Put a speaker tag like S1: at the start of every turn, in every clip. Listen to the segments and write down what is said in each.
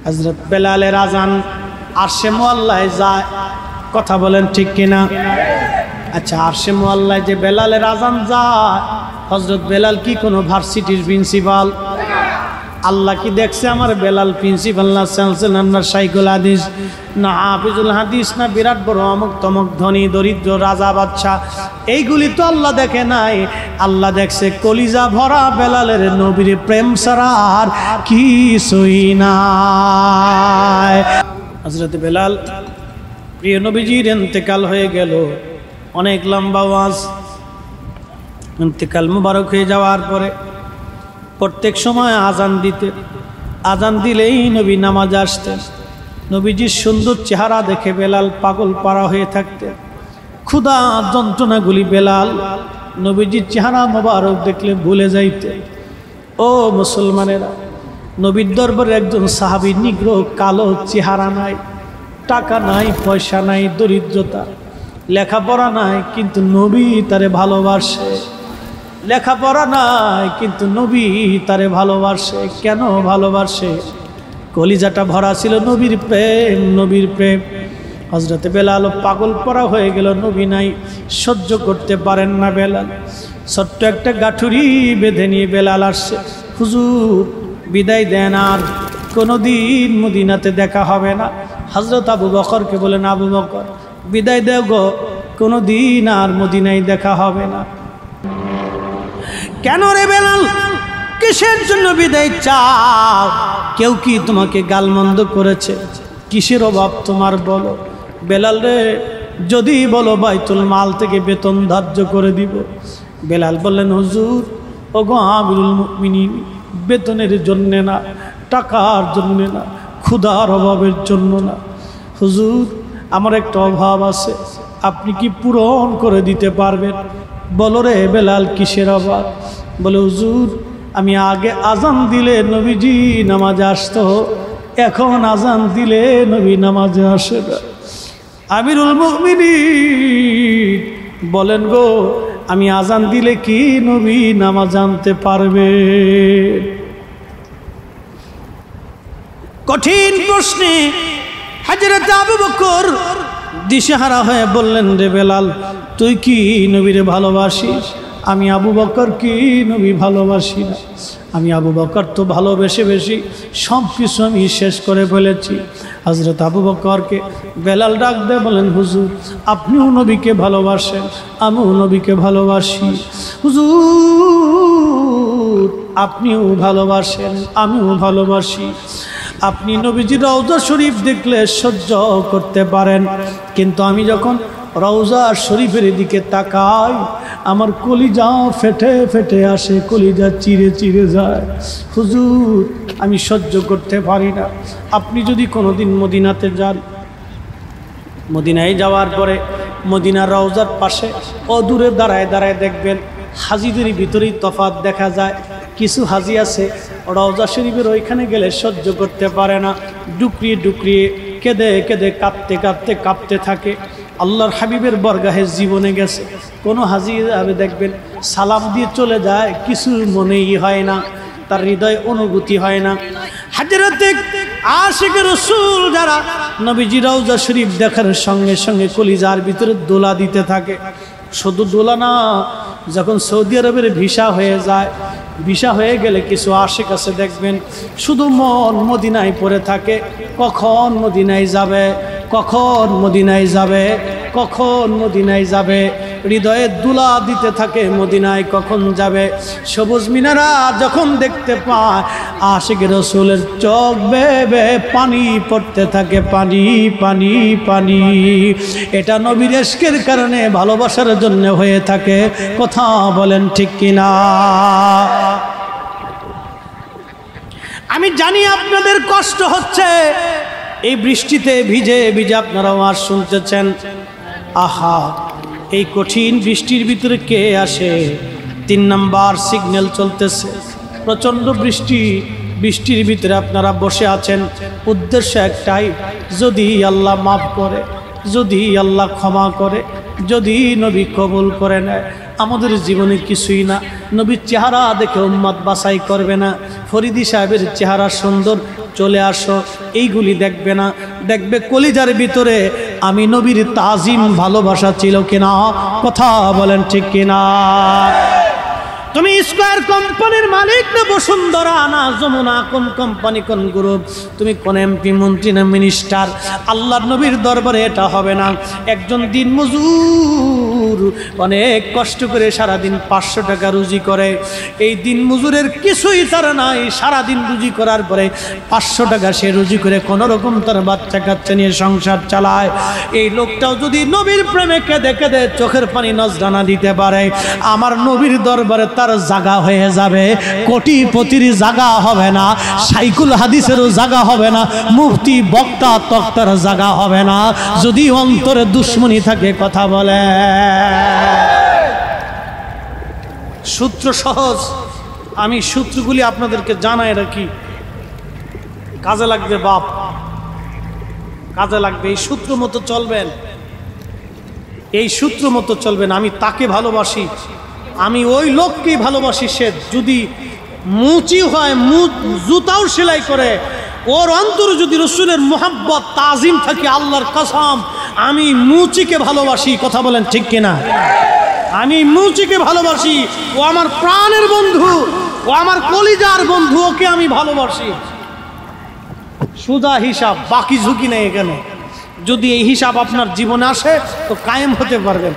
S1: হযরত বেলালের আজান আরশে মুআল্লায় যায়, কথা বলেন ঠিক কিনা? আচ্ছা, আরশে মুআল্লায় যে বেলালের আজান যায়, হযরত বেলাল কি কোনো ভার্সিটির প্রিন্সিপাল? আল্লাহ কি দেখছে আমার বেলাল প্রিন্সিপাল না চ্যান্সেলর না শাইখুল হাদিস না হাফিজুল হাদিস না বিরাট বড় অমুক তমক ধনী দরিদ্র রাজা বাদশা? এইগুলি তো আল্লাহ দেখে নাই। আল্লাহ দেখছে কলিজা ভরা বেলালের নবীর প্রেম ছাড়া আর কিছুই নাই। হযরত বেলাল প্রিয় নবীজির ইন্তেকাল হয়ে গেল, অনেক লম্বা ওয়াজ। ইন্তেকাল মুবারক হয়ে যাওয়ার পরে প্রত্যেক সময় আজান দিতে, আজান দিলেই নবী নামাজে আসতেন। নবীজির সুন্দর চেহারা দেখে বেলাল পাগল পাড়া হয়ে থাকতেন। ক্ষুধা যন্ত্রণাগুলি বেলাল নবীজির চেহারা মোবারক দেখলে ভুলে যাইতে। ও মুসলমানেরা, নবীর দরবারে একজন সাহাবী নিগ্র কালো, চেহারা নাই, টাকা নাই, পয়সা নাই, দরিদ্রতা, লেখাপড়া নাই, কিন্তু নবী তারে ভালোবাসে। লেখাপড়া নাই কিন্তু নবী তারে ভালোবাসে। কেন ভালোবাসে? কলিজাটা ভরা ছিল নবীর প্রেম, নবীর প্রেম। হযরত বেলাল পাগল পড়া হয়ে গেল, নবী নাই, সহ্য করতে পারেন না বেলাল। ছোট্ট একটা গাঠুরি বেঁধে নিয়ে বেলাল আসছে, হুজুর বিদায় দেন, আর কোনোদিন মদিনাতে দেখা হবে না। হযরত আবু বকরকে বলেন, আবু বকর বিদায় দেও গো, কোনোদিন আর মদিনায় দেখা হবে না। কেন রে বেলাল, কিসের জন্য বিদায় চাও? কেউ কি তোমাকে গালমন্দ করেছে? কিসের অভাব তোমার বলো? বেলাল রে, যদি বলো বাইতুল মাল থেকে বেতন ধার্য করে দিব। বেলাল বললেন, হুজুর ওগো আমিরুল মুমিনিন, বেতনের জন্যে না, টাকার জন্যে না, ক্ষুধার অভাবের জন্য না। হুজুর আমার একটা অভাব আছে, আপনি কি পূরণ করে দিতে পারবেন? বলো রে বেলাল, কিসের অভাব? বলে, হুজুর আমি আগে আজান দিলে নবীজি নামাজে আসতো, এখন আজান দিলে নবী নামাজে আসে না। আমিরুল মুমিনিন বলেন গো, আমি আজান দিলে কি নবী নামাজ আনতে পারবে? কঠিন প্রশ্নে হযরত আবু বকর দিশেহারা হয়ে বললেন, রে বেলাল তুই কি নবীরে ভালোবাসিস? আমি আবু বকর কি নবী ভালোবাসি না? আমি আবু বকর তো ভালোবেসে বেশি সব কিছু আমি শেষ করে ফেলেছি। হযরত আবু বকরকে বেলাল ডাক দিয়ে বলেন, হুজুর আপনিও নবীকে ভালোবাসেন, আমিও নবীকে ভালোবাসি। হুজুর আপনিও ভালোবাসেন, আমিও ভালোবাসি। আপনি নবীজির রওজা শরীফ দেখলে সহ্য করতে পারেন, কিন্তু আমি যখন রওজা শরীফের দিকে তাকাই আমার কলিজা ফেটে ফেটে আসে, কলিজা চিরে চিরে যায়। হুজুর আমি সহ্য করতে পারি না। আপনি যদি কোনোদিন মদিনাতে যান, মদিনায় যাওয়ার পরে মদিনার রওজার পাশে অদূরে দাঁড়ায় দাঁড়ায় দেখবেন হাজিদের ভিতরেই তফাৎ দেখা যায়। কিছু হাজি আছে রওজা শরীফের ওইখানে গেলে সহ্য করতে পারে না, ডুকরিয়ে ডুকরিয়ে কেঁদে কেঁদে কাঁপতে কাঁপতে কাঁপতে থাকে। আল্লাহর হাবিবের বরগাহে জীবনে গেছে, কোনো হাজি দেখবেন সালাম দিয়ে চলে যায়, কিছু মনেই হয় না, তার হৃদয় অনুভূতি হয় না। হযরতে আশিক রাসূল যারা নবীজি রওজা শরীফ দেখার সঙ্গে সঙ্গে কলিজার ভিতরে দোলা দিতে থাকে। শুধু দোলা না, যখন সৌদি আরবের ভিসা হয়ে যায়, ভিসা হয়ে গেলে কিছু আশিক আছে দেখবেন শুধু মন মদিনায় পড়ে থাকে, কখন মদিনায় যাবে, কখন মদিনায় যাবে, কখন মদিনায় যাবে। হৃদয়ে দুলা দিতে থাকে মদিনায় কখন যাবে। সবুজ মিনারা যখন দেখতে পায় আশিক রাসূলের চোখ বেয়ে বেয়ে পানি পড়তে থাকে, পানি পানি পানি। এটা নবীর ইশকের কারণে, ভালোবাসার জন্য হয়ে থাকে। কথা বলেন ঠিক কিনা? আমি জানি আপনাদের কষ্ট হচ্ছে, এই বৃষ্টিতে ভিজে ভিজে আপনারা ওয়াজ শুনতেছেন। আহা, এই কঠিন বৃষ্টির ভিতরে কে আসে? 3 নাম্বার সিগন্যাল চলতেছে, প্রচণ্ড বৃষ্টি, বৃষ্টির ভিতরে আপনারা বসে আছেন। উদ্দেশ্য একটাই, যদি আল্লাহ মাফ করে, যদি আল্লাহ ক্ষমা করে, যদি নবী কবুল করে নেয়, আমাদের জীবনে কিছুই না। নবীর চেহারা দেখে উম্মত বাছাই করবে না। ফরিদি সাহেবের চেহারা সুন্দর, চলে আসো, এইগুলি দেখবে না, দেখবে কলিজার ভিতরে আমি নবীর তাজিম ভালোবাসা ছিল কিনা। কথা বলেন ঠিক কিনা? তুমি স্কয়ার কোম্পানির মালিক না বসুন্ধরা না যমুনা, কোন কোম্পানি কোন গ্রুপ, তুমি কোন এমপি মন্ত্রী না মিনিস্টার, আল্লাহর নবীর দরবারে এটা হবে না। একজন দিন মজুর অনেক কষ্ট করে সারাদিন 500 টাকা রুজি করে, এই দিন মজুরের কিছুই তার নাই, সারাদিন রুজি করার পরে 500 টাকা সে রুজি করে কোনো রকম তার বাচ্চা কাচ্চা নিয়ে সংসার চালায়। এই লোকটাও যদি নবীর প্রেমে কেঁদে কেঁদে চোখের পানি নজরানা দিতে পারে, আমার নবীর দরবারে তার জায়গা হয়ে যাবে। কোটিপতির জায়গা হবে না, সাইকুল হাদিসেরও জায়গা হবে না, মুফতি বক্তা তক্তার জায়গা হবে না, যদি অন্তরে দুশ্মনী থাকে। কথা বলে সূত্র সহজ, আমি সূত্রগুলি আপনাদেরকে জানাই রাখি, কাজে লাগবে বাপ, কাজে লাগবে। এই সূত্র মতো চলবেন, এই সূত্র মতো চলবেন। আমি তাকে ভালোবাসি, আমি ওই লোককেই ভালোবাসি। সে যদি মুচি হয়, জুতাও সেলাই করে, ওর অন্তরে যদি রসুলের মোহাব্বত তাজিম থাকে, আল্লাহর কসম আমি মুচিকে ভালোবাসি। কথা বলেন ঠিক কিনা? আমি মুচিকে ভালোবাসি, ও আমার প্রাণের বন্ধু, ও আমার কলিজার বন্ধু, ওকে আমি ভালোবাসি। সুদা হিসাব, বাকি ঝুঁকি নেই এখানে। যদি এই হিসাব আপনার জীবনে আসে তো কায়েম হতে পারবেন।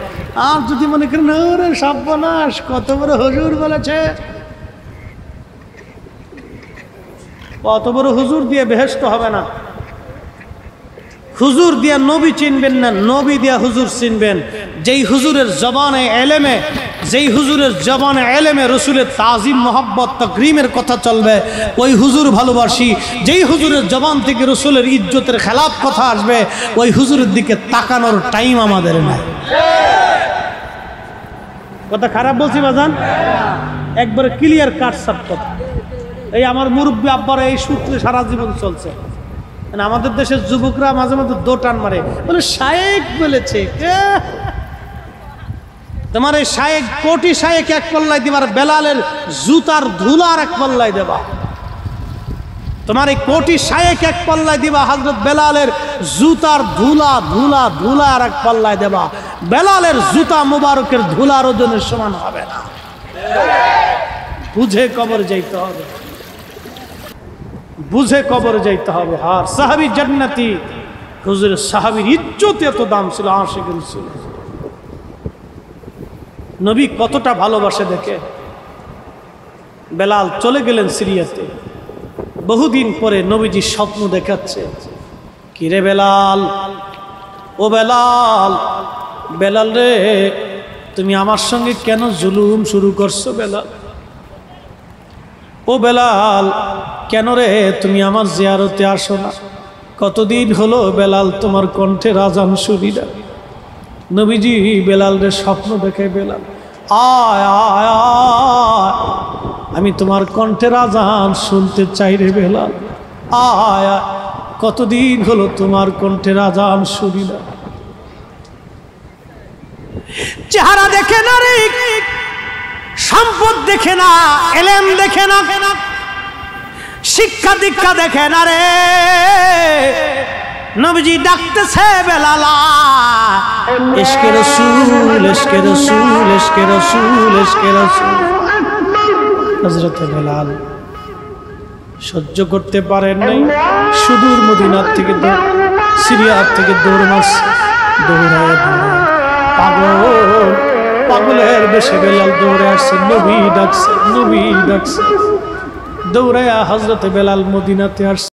S1: আর যদি মনে করেন ওরে সর্বনাশ, কত বড় হুজুর বলেছে, কত বড় হুজুর দিয়ে বেহেশত হবে না। হুজুর দিয়া নবী চিনবেন না, নবী দিয়া হুজুর চিনবেন। যেই হুজুরের জবানে এলেমে, যেই হুজুরের জবানে এলেমে রসুলের তাজিম মোহাব্বত তাকরিমের কথা চলবে, ওই হুজুর ভালোবাসি। যেই হুজুরের জবান থেকে রসুলের ইজ্জতের খেলাফ কথা আসবে, ওই হুজুরের দিকে তাকানোর টাইম আমাদের নাই। কথা খারাপ বলছি বাজান? একবারে ক্লিয়ার কাট সব কথা। এই আমার মুরব্বী আব্বারা এই সূত্রে সারা জীবন চলছে। আমাদের দেশের যুবকরা মাঝে মাঝে দোটান মারে, বলে শায়েক বলেছে। তোমার এই শায়েক, কোটি শায়েক এক পাল্লায় দিবার, বেলালের জুতার ধুলার এক পাল্লায় দেবা। তোমার এই কোটি শায়েক এক পাল্লায় দিবা, হযরত বেলালের জুতার ধুলা ধুলা ধুলা আর এক পাল্লায় দেবা। বেলালের জুতা মুবারকের ধুলার ওজনের সমান হবে না। বুঝে কবর যাইতে হবে, বুঝে কবর যাইতে হবে। আর সাহাবী জান্নাতি, হুজুর সাহাবীর ইজ্জত এত দাম ছিল, আশিক রাসূল। নবী কতটা ভালোবাসে দেখে। বেলাল চলে গেলেন সিরিয়াতে, বহুদিন পরে নবীজি স্বপ্ন দেখাচ্ছে, কিরে বেলাল, ও বেলাল, বেলাল রে, তুমি আমার সঙ্গে কেন জুলুম শুরু করছো বেলাল? ও বেলাল, কেন রে তুমি আমার জিয়ারতে আসো না? কতদিন হলো বেলাল তোমার কণ্ঠের আজান শুনি না। নবীজি বেলাল রে স্বপ্ন দেখে, বেলাল আয় আয় আয়, আমি তোমার কণ্ঠের আজান শুনতে চাই রে বেলাল, আয় আয়, কতদিন হলো তোমার কণ্ঠের আজান শুনি না। চেহারা দেখে না রে, সম্পদ দেখে না, এলেম দেখে না, শিক্ষা দীক্ষা দেখে না রে। নবীজি ডাকতেছে বেলালা, ইশকে রাসূল, ইশকে রাসূল, ইশকে রাসূল, ইশকে রাসূল। হযরত বেলাল সহ্য করতে পারেন নাই, সুদূর মদিনার থেকে, সিরিয়ার থেকে দৌড় মারছে, দৌড়ায় দৌড়ায় পাগল, পাগলের বেশে বেলাল দৌড়ে আসছে। নবী ডাকছে, নবী ডাকছে, দৌড়ায়া হযরত বেলাল মদিনাতে আসছে।